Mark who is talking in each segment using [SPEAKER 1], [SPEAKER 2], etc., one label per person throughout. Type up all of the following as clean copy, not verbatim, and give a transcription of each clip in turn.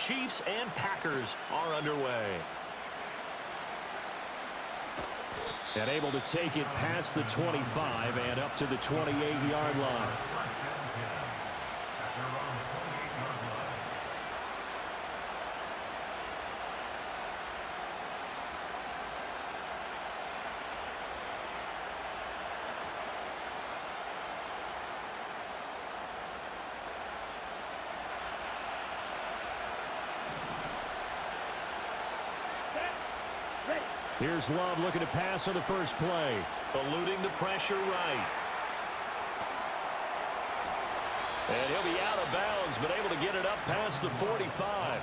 [SPEAKER 1] Chiefs and Packers are underway. And able to take it past the 25 and up to the 28-yard line. Here's Love looking to pass on the first play. Eluding the pressure right. And he'll be out of bounds, but able to get it up past the 45.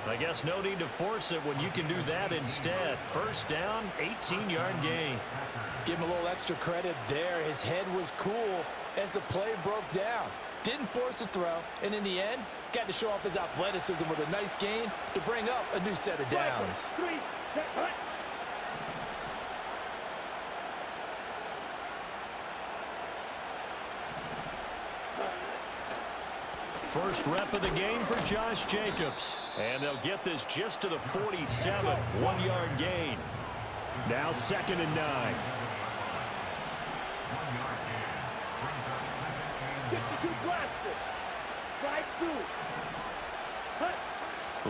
[SPEAKER 1] I guess no need to force it when you can do that instead. First down, 18-yard gain.
[SPEAKER 2] Give him a little extra credit there. His head was cool as the play broke down. Didn't force a throw, and in the end, got to show off his athleticism with a nice gain to bring up a new set of downs.
[SPEAKER 1] First rep of the game for Josh Jacobs. And they'll get this just to the 47. 1-yard gain. Now 2nd and 9.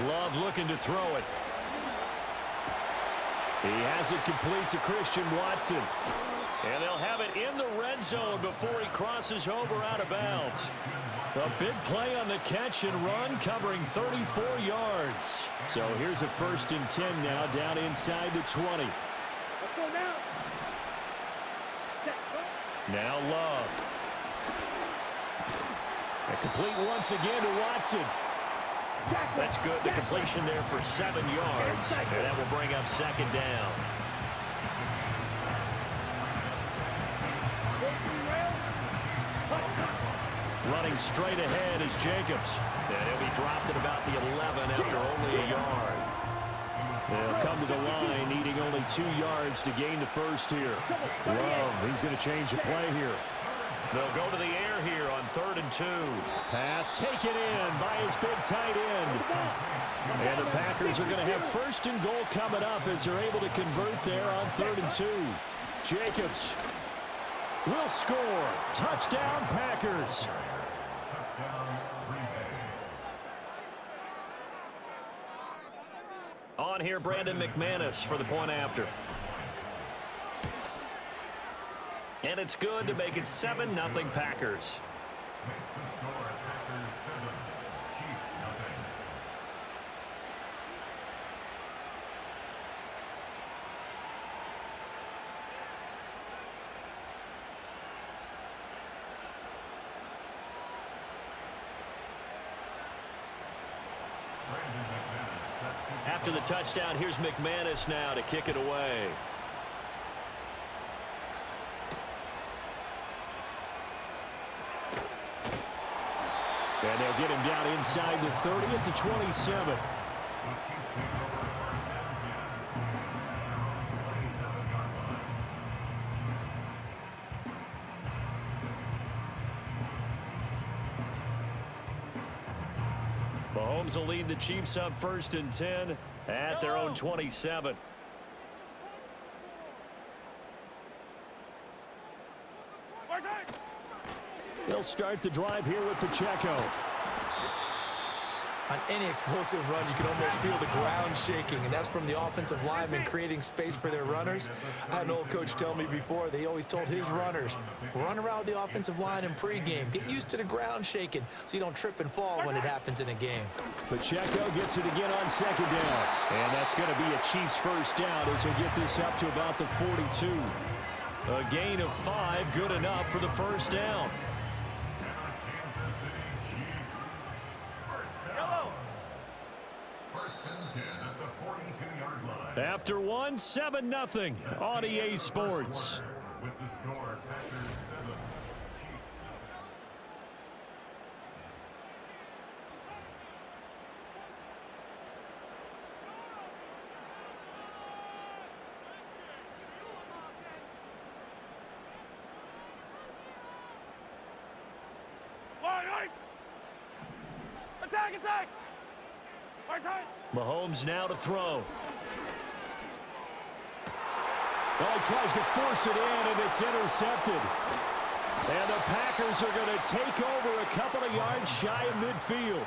[SPEAKER 1] Love looking to throw it. He has it complete to Christian Watson. And they'll have it in the red zone before he crosses over out of bounds. A big play on the catch and run, covering 34 yards. So here's a 1st and 10 now, down inside the 20. Now Love. And complete once again to Watson. That's good. The completion there for 7 yards. And that will bring up 2nd down. Running straight ahead is Jacobs. And he'll be dropped at about the 11 after only a yard. They'll come to the line, needing only 2 yards to gain the first here. Love, he's going to change the play here. They'll go to the air here on 3rd and 2. Pass taken in by his big tight end. And the Packers are going to have 1st and goal coming up as they're able to convert there on 3rd and 2. Jacobs will score. Touchdown, Packers. On here, Brandon McManus for the point after. And it's good to make it 7-0 Packers. After the touchdown, here's McManus now to kick it away. And they'll get him down inside the 30 at the 27. Mahomes will lead the Chiefs up 1st and 10 at their own 27. They'll start the drive here with Pacheco.
[SPEAKER 2] On any explosive run, you can almost feel the ground shaking, and that's from the offensive linemen creating space for their runners. I had an old coach tell me before, they always told his runners, run around the offensive line in pregame. Get used to the ground shaking so you don't trip and fall when it happens in a game.
[SPEAKER 1] Pacheco gets it again on 2nd down. And that's going to be a Chiefs 1st down as he'll get this up to about the 42. A gain of 5, good enough for the 1st down. After one, 7-0 on EA Sports. With the score, Packers 7.
[SPEAKER 3] Attack, attack!
[SPEAKER 1] Mahomes now to throw. Well, he tries to force it in, and it's intercepted. And the Packers are going to take over a couple of yards shy of midfield.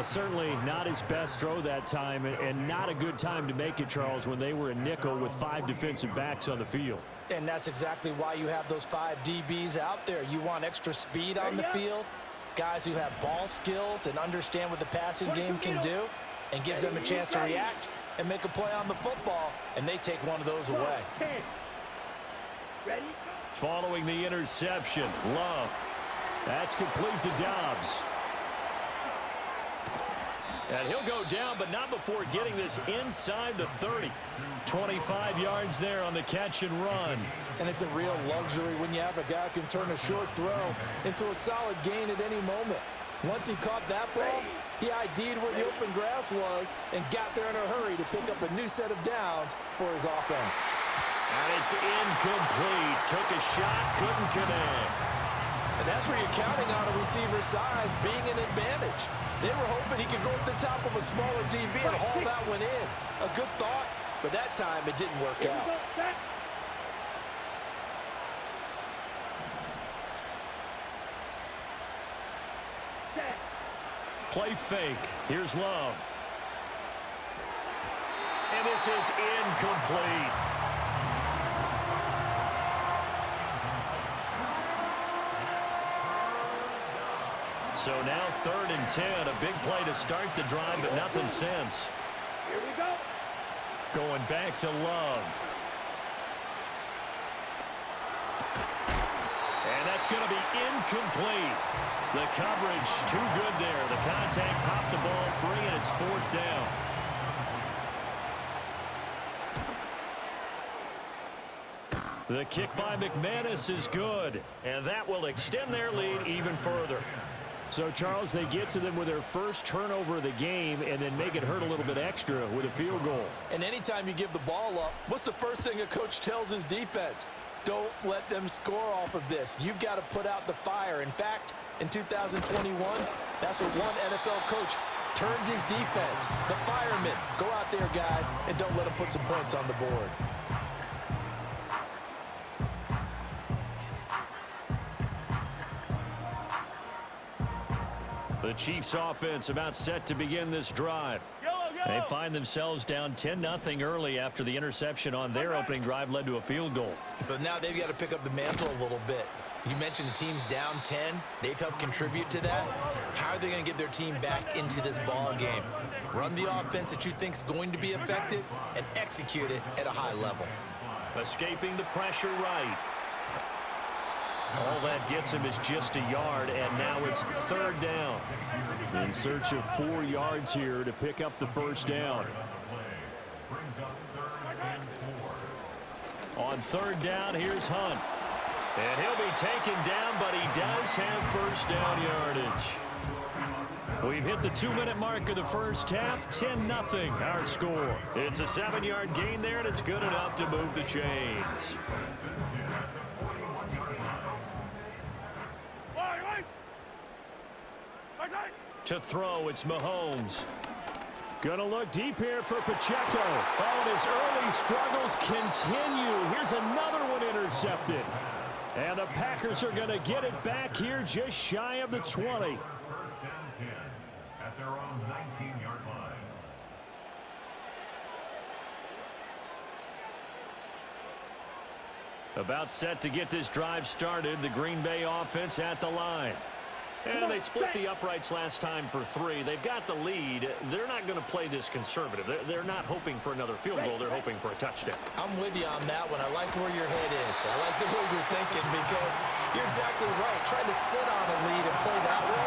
[SPEAKER 1] Certainly not his best throw that time, and not a good time to make it, Charles, when they were in nickel with 5 defensive backs on the field.
[SPEAKER 2] And that's exactly why you have those 5 DBs out there. You want extra speed on the field, guys who have ball skills and understand what the passing game can do, and gives them a chance to react and make a play on the football, and they take one of those away.
[SPEAKER 1] Following the interception, Love. That's complete to Dobbs. And he'll go down, but not before getting this inside the 30. 25 yards there on the catch and run.
[SPEAKER 2] And it's a real luxury when you have a guy who can turn a short throw into a solid gain at any moment. Once he caught that ball, he ID'd where the open grass was and got there in a hurry to pick up a new set of downs for his offense.
[SPEAKER 1] And it's incomplete. Took a shot, couldn't connect.
[SPEAKER 2] And that's where you're counting on a receiver's size being an advantage. They were hoping he could go up the top of a smaller DB and haul that one in. A good thought, but that time it didn't work out.
[SPEAKER 1] Play fake. Here's Love. And this is incomplete. So now 3rd and 10. A big play to start the drive, but nothing since.
[SPEAKER 3] Here we go.
[SPEAKER 1] Going back to Love. And that's going to be incomplete. The coverage too good there. The contact popped the ball free, and it's 4th down. The kick by McManus is good, and that will extend their lead even further. So, Charles, they get to them with their first turnover of the game and then make it hurt a little bit extra with a field goal.
[SPEAKER 2] And anytime you give the ball up, what's the first thing a coach tells his defense? Don't let them score off of this. You've got to put out the fire. In fact, in 2021, that's what one NFL coach turned his defense. The firemen. Go out there, guys, and don't let them put some points on the board.
[SPEAKER 1] The Chiefs offense about set to begin this drive. They find themselves down 10-0 early after the interception on their opening drive led to a field goal.
[SPEAKER 2] So now they've got to pick up the mantle a little bit. You mentioned the team's down 10. They've helped contribute to that. How are they going to get their team back into this ball game? Run the offense that you think is going to be effective and execute it at a high level.
[SPEAKER 1] Escaping the pressure right. All that gets him is just a yard, and now it's 3rd down. In search of 4 yards here to pick up the first down. On 3rd down, here's Hunt. And he'll be taken down, but he does have first down yardage. We've hit the 2-minute mark of the first half. 10-0 our score. It's a 7-yard gain there, and it's good enough to move the chains. To throw, it's Mahomes. Gonna look deep here for Pacheco. Oh, and his early struggles continue. Here's another one intercepted. And the Packers are gonna get it back here just shy of the 20.
[SPEAKER 3] First down 10 at their own 19-yard line.
[SPEAKER 1] About set to get this drive started. The Green Bay offense at the line. And they split the uprights last time for 3. They've got the lead. They're not going to play this conservative. They're not hoping for another field goal. They're hoping for a touchdown.
[SPEAKER 2] I'm with you on that one. I like where your head is. I like the way you're thinking because you're exactly right. Trying to sit on a lead and play that way,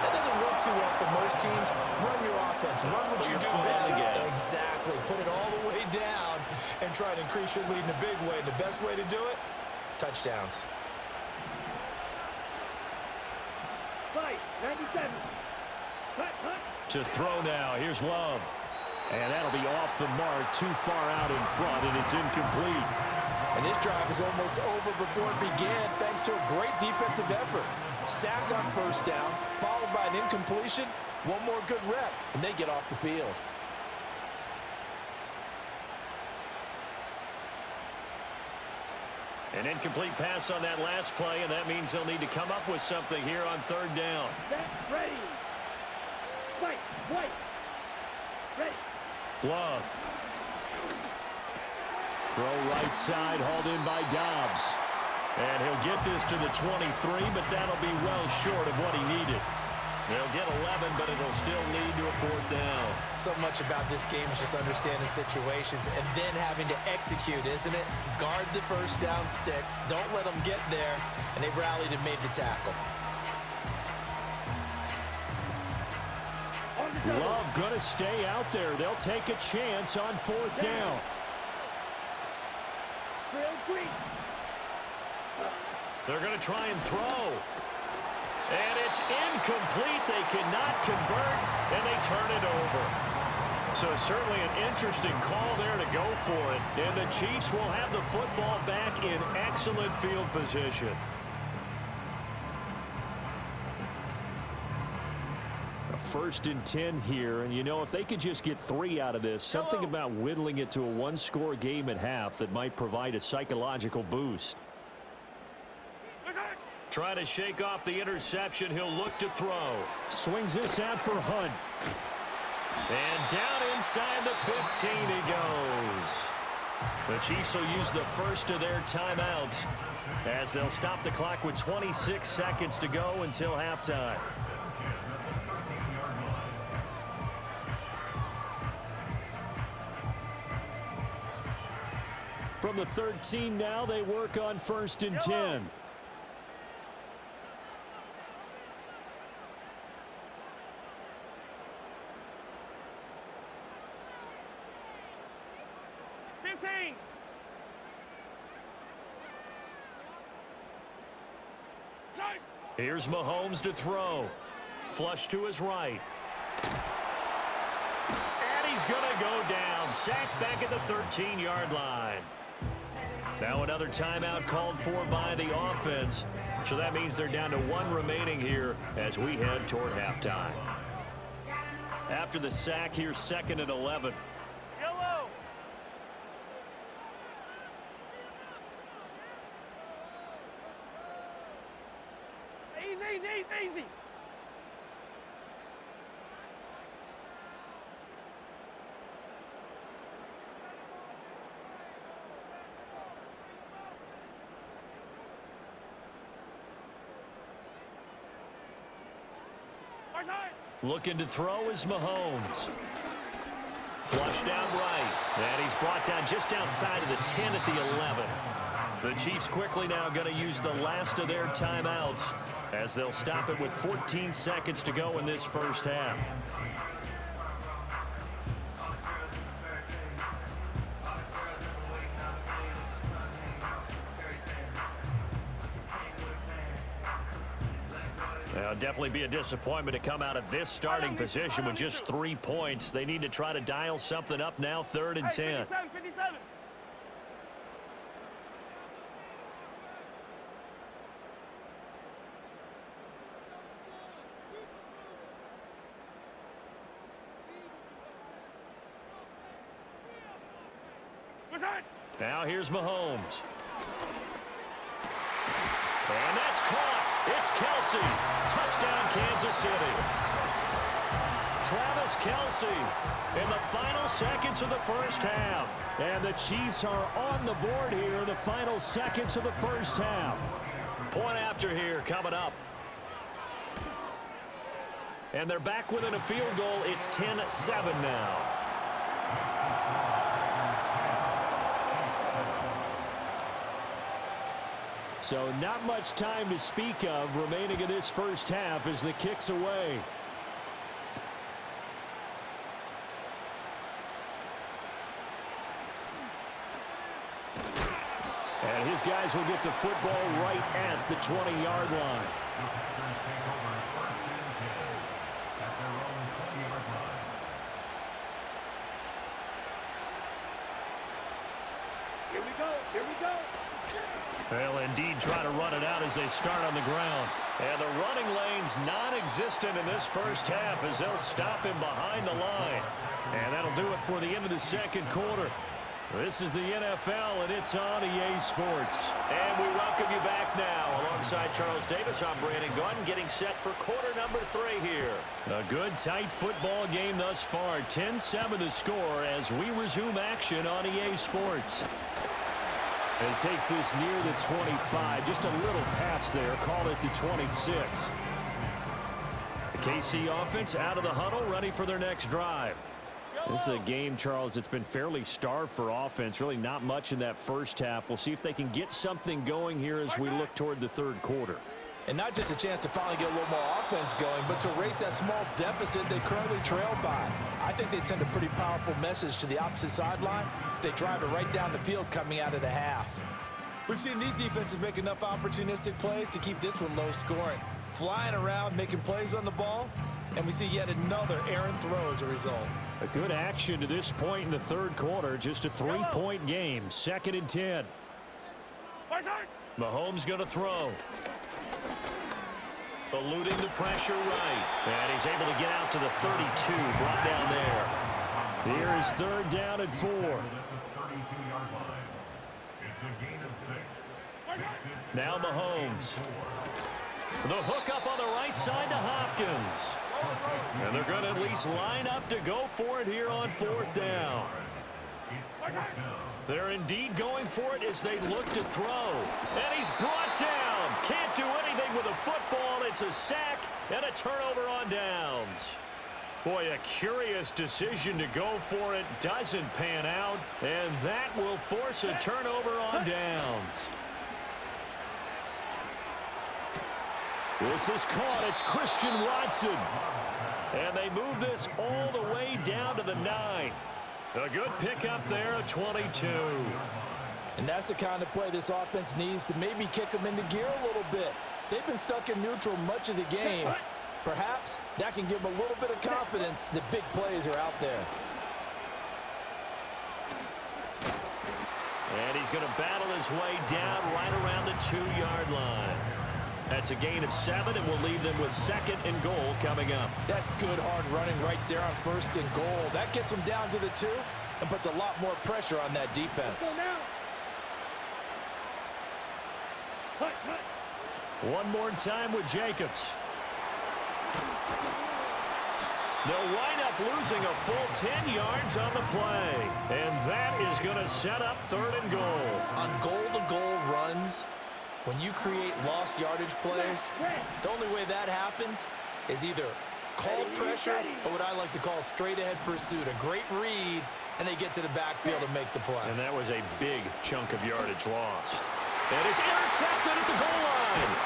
[SPEAKER 2] that doesn't work too well for most teams. Run your offense. Run what you do best. Exactly. Put it all the way down and try to increase your lead in a big way. And the best way to do it, touchdowns.
[SPEAKER 3] 97.
[SPEAKER 1] To throw now. Here's Love. And that'll be off the mark, too far out in front, and it's incomplete.
[SPEAKER 2] And this drive is almost over before it began thanks to a great defensive effort. Sack on first down, followed by an incompletion, One more good rep, and they get off the field.
[SPEAKER 1] An incomplete pass on that last play, and that means they'll need to come up with something here on third down.
[SPEAKER 4] Set, ready. White. Ready.
[SPEAKER 1] Love. Throw right side, hauled in by Dobbs. And he'll get this to the 23, but that'll be well short of what he needed. They'll get 11, but it'll still lead to a fourth down.
[SPEAKER 2] So much about this game is just understanding situations and then having to execute, isn't it? Guard the first down sticks. Don't let them get there. And they rallied and made the tackle.
[SPEAKER 1] Love going to stay out there. They'll take a chance on fourth down. They're going to try and throw. And it's incomplete. They cannot convert, and they turn it over. So certainly an interesting call there to go for it. And the Chiefs will have the football back in excellent field position. A 1st and 10 here, and you know, if they could just get 3 out of this, something about whittling it to a one-score game at half that might provide a psychological boost. Trying to shake off the interception. He'll look to throw. Swings this out for Hunt. And down inside the 15 he goes. The Chiefs will use the first of their timeouts as they'll stop the clock with 26 seconds to go until halftime. From the 13 now, they work on 1st and 10. Here's Mahomes to throw. Flush to his right. And he's going to go down. Sacked back at the 13-yard line. Now another timeout called for by the offense. So that means they're down to 1 remaining here as we head toward halftime. After the sack, here's 2nd and 11.
[SPEAKER 4] Yellow. Easy.
[SPEAKER 1] Looking to throw is Mahomes. Flushed out right. And he's brought down just outside of the 10 at the 11. The Chiefs quickly now going to use the last of their timeouts as they'll stop it with 14 seconds to go in this first half. It'll definitely be a disappointment to come out of this starting position with just 3 points. They need to try to dial something up now, 3rd and 10.
[SPEAKER 4] 57.
[SPEAKER 1] Now here's Mahomes. And that's caught. It's Kelsey. Touchdown, Kansas City. Travis Kelsey in the final seconds of the first half. And the Chiefs are on the board here in the final seconds of the first half. Point after here coming up. And they're back within a field goal. It's 10-7 now. So not much time to speak of remaining in this first half as the kick's away. And his guys will get the football right at the 20-yard line.
[SPEAKER 4] Here we go.
[SPEAKER 1] They'll indeed try to run it out as they start on the ground. And the running lane's non-existent in this first half as they'll stop him behind the line. And that'll do it for the end of the second quarter. This is the NFL, and it's on EA Sports. And we welcome you back now. Alongside Charles Davis, I'm Brandon Gunn, getting set for quarter number 3 here. A good, tight football game thus far. 10-7 the score as we resume action on EA Sports. And it takes this near the 25. Just a little pass there. Call it the 26. The KC offense out of the huddle, ready for their next drive. This is a game, Charles, that's been fairly starved for offense. Really not much in that first half. We'll see if they can get something going here as we look toward the third quarter.
[SPEAKER 2] And not just a chance to finally get a little more offense going, but to erase that small deficit they currently trailed by. I think they'd send a pretty powerful message to the opposite sideline if they drive it right down the field coming out of the half. We've seen these defenses make enough opportunistic plays to keep this one low scoring. Flying around, making plays on the ball, and we see yet another errant throw as a result.
[SPEAKER 1] A good action to this point in the third quarter. Just a 3-point game. 2nd and 10. Mahomes going to throw. Eluding the pressure right. And he's able to get out to the 32. Brought down there. Here is 3rd down and 4. Now Mahomes. The hook up on the right side to Hopkins. And they're going to at least line up to go for it here on 4th down. They're indeed going for it as they look to throw. And he's brought down. Can't do anything with a football. It's a sack and a turnover on downs. Boy, a curious decision to go for it. Doesn't pan out. And that will force a turnover on downs. This is caught. It's Christian Watson. And they move this all the way down to the 9. A good pickup there at 22.
[SPEAKER 2] And that's the kind of play this offense needs to maybe kick them into gear a little bit. They've been stuck in neutral much of the game. Perhaps that can give them a little bit of confidence that big plays are out there.
[SPEAKER 1] And he's going to battle his way down right around the 2-yard line. That's a gain of 7, and we'll leave them with 2nd and goal coming up.
[SPEAKER 2] That's good hard running right there on 1st and goal. That gets them down to the 2 and puts a lot more pressure on that defense.
[SPEAKER 1] One more time with Jacobs. They'll wind up losing a full 10 yards on the play. And that is going to set up 3rd and goal.
[SPEAKER 2] On goal-to-goal runs, when you create lost yardage plays, the only way that happens is either called pressure or what I like to call straight-ahead pursuit. A great read, and they get to the backfield and make the play.
[SPEAKER 1] And that was a big chunk of yardage lost. And it's intercepted at the goal line.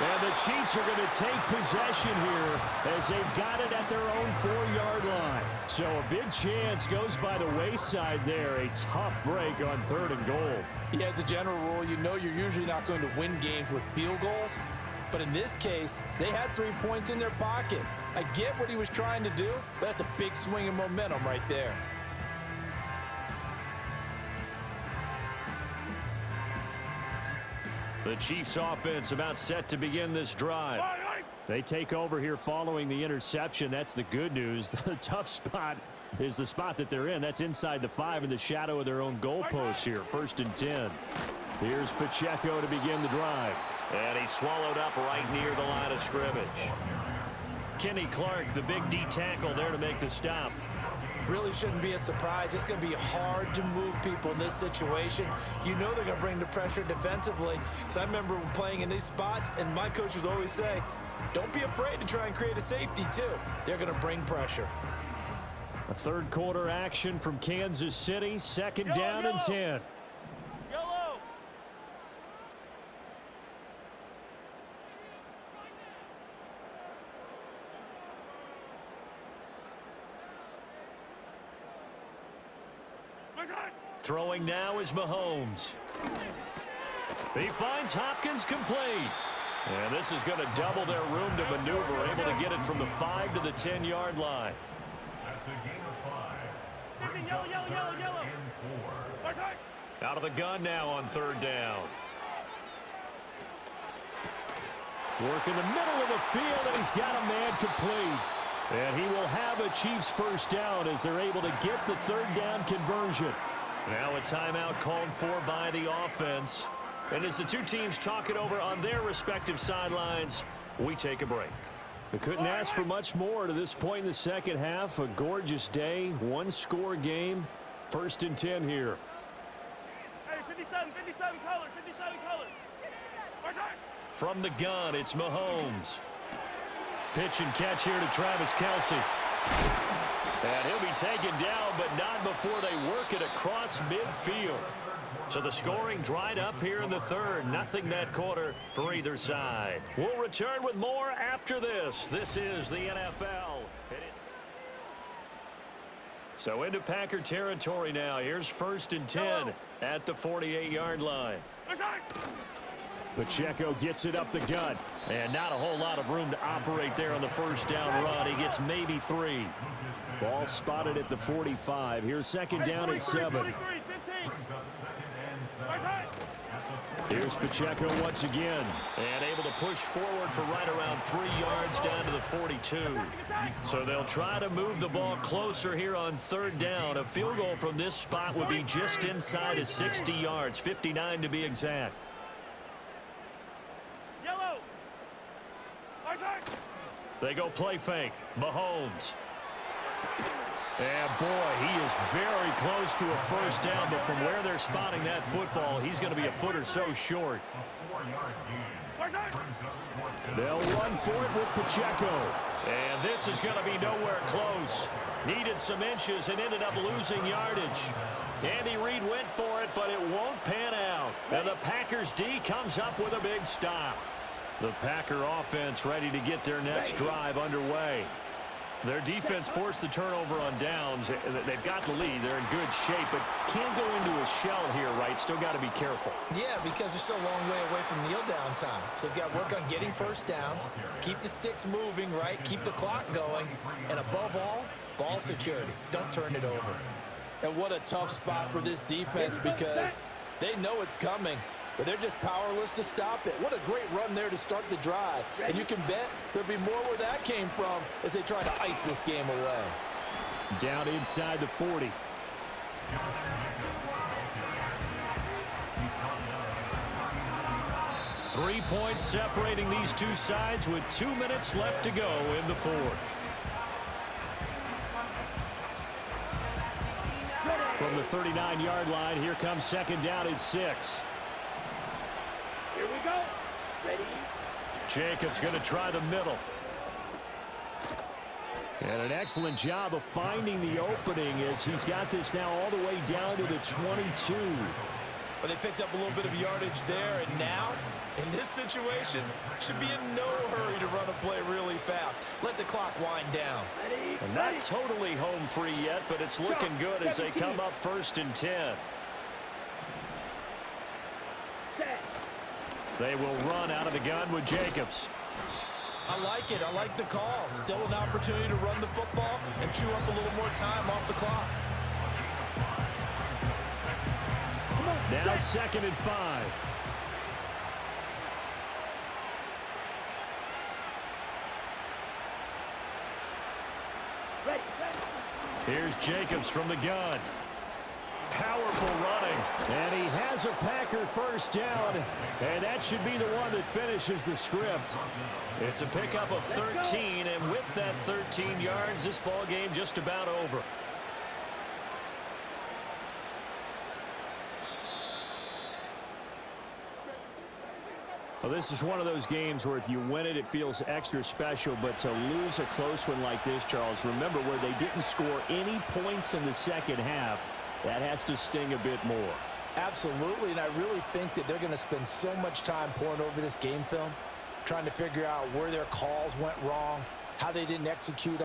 [SPEAKER 1] And the Chiefs are going to take possession here as they've got it at their own 4-yard line. So a big chance goes by the wayside there. A tough break on 3rd and goal.
[SPEAKER 2] Yeah, as a general rule, you know you're usually not going to win games with field goals. But in this case, they had 3 points in their pocket. I get what he was trying to do, but that's a big swing of momentum right there.
[SPEAKER 1] The Chiefs offense about set to begin this drive. They take over here following the interception. That's the good news. The tough spot is the spot that they're in. That's inside the 5 in the shadow of their own goalpost here. 1st and 10. Here's Pacheco to begin the drive. And he's swallowed up right near the line of scrimmage. Kenny Clark, the big D tackle there to make the stop.
[SPEAKER 2] Really shouldn't be a surprise. It's going to be hard to move people in this situation. You know they're going to bring the pressure defensively. Because I remember playing in these spots, and my coaches always say, don't be afraid to try and create a safety, too. They're going to bring pressure.
[SPEAKER 1] A 3rd quarter action from Kansas City. 2nd down and 10. Throwing now is Mahomes. He finds Hopkins complete. And this is going to double their room to maneuver, able to get it from the 5 to the 10-yard line.
[SPEAKER 3] That's a gain of 5.
[SPEAKER 4] Yellow.
[SPEAKER 1] Out of the gun now on third down. Work in the middle of the field, and he's got a man complete. And he will have a Chiefs first down as they're able to get the third down conversion. Now a timeout called for by the offense. And as the two teams talk it over on their respective sidelines, we take a break. We couldn't ask for much more to this point in the second half. A gorgeous day, one-score game. 1st and 10 here.
[SPEAKER 4] Hey, 57 colors, 57 colors.
[SPEAKER 1] From the gun, it's Mahomes. Pitch and catch here to Travis Kelce. And he'll be taken down, but not before they work it across midfield. So the scoring dried up here in the third. Nothing that quarter for either side. We'll return with more after this. This is the NFL. So into Packer territory now. Here's 1st and 10 at the 48-yard line. Pacheco gets it up the gut. And not a whole lot of room to operate there on the first down run. He gets maybe 3. Ball spotted at the 45. Here's 2nd down and 7. Here's Pacheco once again. And able to push forward for right around 3 yards down to the 42. So they'll try to move the ball closer here on third down. A field goal from this spot would be just inside of 60 yards, 59 to be exact. They go play fake. Mahomes. And boy, he is very close to a first down, but from where they're spotting that football, he's going to be a foot or so short. They'll run for it with Pacheco. And this is going to be nowhere close. Needed some inches and ended up losing yardage. Andy Reid went for it, but it won't pan out. And the Packers D comes up with a big stop. The Packer offense ready to get their next drive underway. Their defense forced the turnover on downs. They've got the lead. They're in good shape, but can't go into a shell here, right? Still got to be careful.
[SPEAKER 2] Yeah, because they're still a long way away from kneel down time. So they've got to work on getting first downs, keep the sticks moving, right? Keep the clock going. And above all, ball security. Don't turn it over.
[SPEAKER 5] And what a tough spot for this defense because they know it's coming, but they're just powerless to stop it. What a great run there to start the drive. And you can bet there'll be more where that came from as they try to ice this game away.
[SPEAKER 1] Down inside the 40. Three points separating these two sides with 2 minutes left to go in the fourth. From the 39-yard line, here comes 2nd down and 6.
[SPEAKER 4] Here we go. Ready?
[SPEAKER 1] Jacobs going to try the middle. And an excellent job of finding the opening as he's got this now all the way down to the 22.
[SPEAKER 2] But they picked up a little bit of yardage there, and now, in this situation, should be in no hurry to run a play really fast. Let the clock wind down.
[SPEAKER 4] Ready?
[SPEAKER 1] And not totally home free yet, but it's looking good as they come up 1st and 10. They will run out of the gun with Jacobs.
[SPEAKER 2] I like it. I like the call. Still an opportunity to run the football and chew up a little more time off the clock.
[SPEAKER 1] Now 2nd and 5.
[SPEAKER 4] Ready.
[SPEAKER 1] Here's Jacobs from the gun. Powerful running. And he has a Packer first down. And that should be the one that finishes the script. It's a pickup of 13. And with that 13 yards, this ball game just about over. Well, this is one of those games where if you win it, it feels extra special. But to lose a close one like this, Charles, remember where they didn't score any points in the second half, that has to sting a bit more.
[SPEAKER 5] Absolutely, and I really think that they're going to spend so much time pouring over this game film, trying to figure out where their calls went wrong, how they didn't execute